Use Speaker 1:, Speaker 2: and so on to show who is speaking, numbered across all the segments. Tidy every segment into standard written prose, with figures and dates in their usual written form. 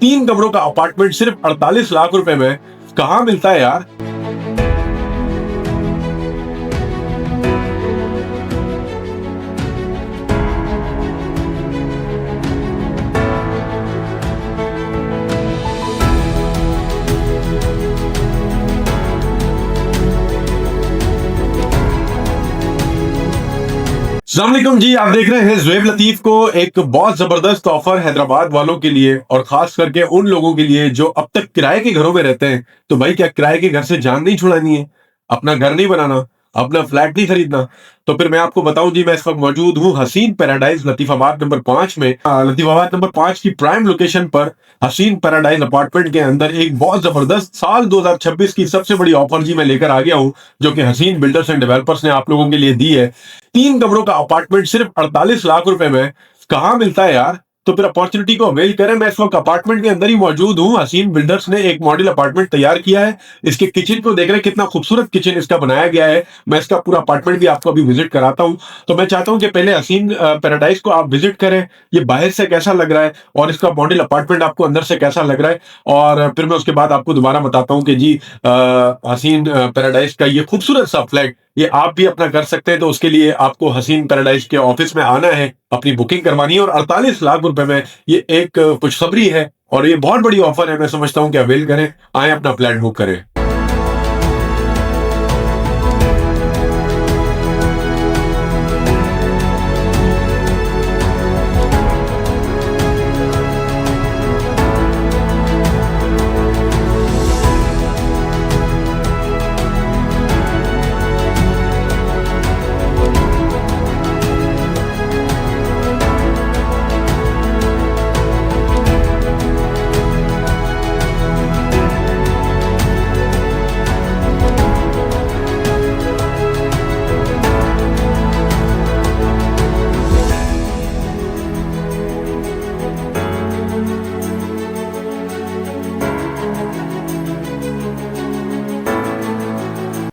Speaker 1: 3 कमरों का अपार्टमेंट सिर्फ 48 लाख रुपए में कहाँ मिलता है यार। अस्सलाम वालेकुम जी, आप देख रहे हैं ज़ुएब लतीफ को। एक बहुत जबरदस्त ऑफर हैदराबाद वालों के लिए और खास करके उन लोगों के लिए जो अब तक किराए के घरों में रहते हैं। तो भाई, क्या किराए के घर से जान नहीं छुड़ानी है, अपना घर नहीं बनाना, अपना फ्लैट नहीं खरीदना? तो फिर मैं आपको बताऊं जी, मैं इस वक्त मौजूद हूं हसीन पैराडाइज लतीफाबाद नंबर 5 में। लतीफाबाद नंबर 5 की प्राइम लोकेशन पर हसीन पैराडाइज अपार्टमेंट के अंदर एक बहुत जबरदस्त साल 2026 की सबसे बड़ी ऑफर जी मैं लेकर आ गया हूं, जो कि हसीन बिल्डर्स एंड डेवलपर्स ने आप लोगों के लिए दी है। 3 कमरों का अपार्टमेंट सिर्फ 48 लाख रुपए में कहाँ मिलता है यार। तो फिर अपॉर्चुनिटी को अवेल करें। मैं इस वक्त अपार्टमेंट के अंदर ही मौजूद हूँ। हसीन बिल्डर्स ने एक मॉडल अपार्टमेंट तैयार किया है। इसके किचन को देख रहे हैं, कितना खूबसूरत किचन इसका बनाया गया है। मैं इसका पूरा अपार्टमेंट भी आपको अभी विजिट कराता हूँ। तो मैं चाहता हूँ कि पहले हसीन पैराडाइज को आप विजिट करें, ये बाहर से कैसा लग रहा है और इसका मॉडल अपार्टमेंट आपको अंदर से कैसा लग रहा है। और फिर मैं उसके बाद आपको दोबारा बताता हूँ कि जी हसीन पैराडाइज का ये खूबसूरत सा फ्लैट ये आप भी अपना कर सकते हैं। तो उसके लिए आपको हसीन पैराडाइज के ऑफिस में आना है, अपनी बुकिंग करवानी है और 48 लाख रुपए में ये एक खुशखबरी है और ये बहुत बड़ी ऑफर है। मैं समझता हूं कि अवेल करें, आए अपना फ्लैट बुक करें।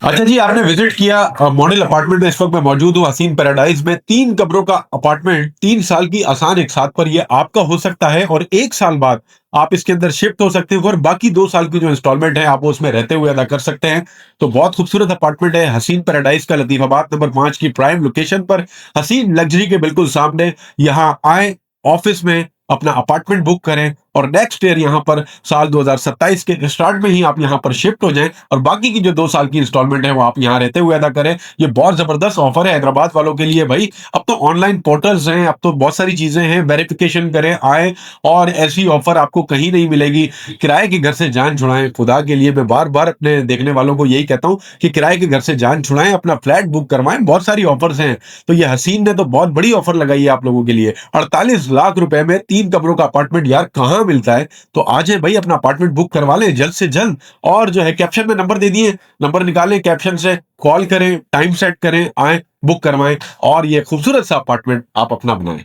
Speaker 1: अच्छा जी, आपने विजिट किया मॉडल अपार्टमेंट में। इस वक्त मैं मौजूद हूँ हसीन पैराडाइज में। 3 कमरों का अपार्टमेंट 3 साल की आसान एक साथ पर ये आपका हो सकता है और 1 साल बाद आप इसके अंदर शिफ्ट हो सकते हैं और बाकी 2 साल की जो इंस्टॉलमेंट है आप वो उसमें रहते हुए अदा कर सकते हैं। तो बहुत खूबसूरत अपार्टमेंट है हसीन पैराडाइज का, लतीफाबाद नंबर 5 की प्राइम लोकेशन पर, हसीन लग्जरी के बिल्कुल सामने। यहाँ आए, ऑफिस में अपना अपार्टमेंट बुक करें और नेक्स्ट ईयर यहाँ पर साल 2027 के स्टार्ट में ही आप यहाँ पर शिफ्ट हो जाएं और बाकी की जो 2 साल की इंस्टॉलमेंट है वो आप यहाँ रहते हुए अदा करें। ये बहुत जबरदस्त ऑफर है हैदराबाद वालों के लिए भाई। अब तो ऑनलाइन पोर्टल्स हैं, अब तो बहुत सारी चीजें हैं, वेरिफिकेशन करें, आए और ऐसी ऑफर आपको कहीं नहीं मिलेगी। किराए के घर से जान छुड़ाएं, खुदा के लिए मैं बार बार अपने देखने वालों को यही कहता हूँ कि किराए के घर से जान छुड़ाएं, अपना फ्लैट बुक करवाएं। बहुत सारी ऑफर्स हैं। तो ये हसीन ने तो बहुत बड़ी ऑफर लगाई है आप लोगों के लिए। 48 लाख रुपए में 3 कमरों का अपार्टमेंट यार कहाँ मिलता है। तो आज है भाई, अपना अपार्टमेंट बुक करवा लें जल्द से जल्द। और जो है कैप्शन में नंबर दे दिए, नंबर निकालें कैप्शन से, कॉल करें, टाइम सेट करें, आए बुक करवाएं और ये खूबसूरत सा अपार्टमेंट आप अपना बनाएं।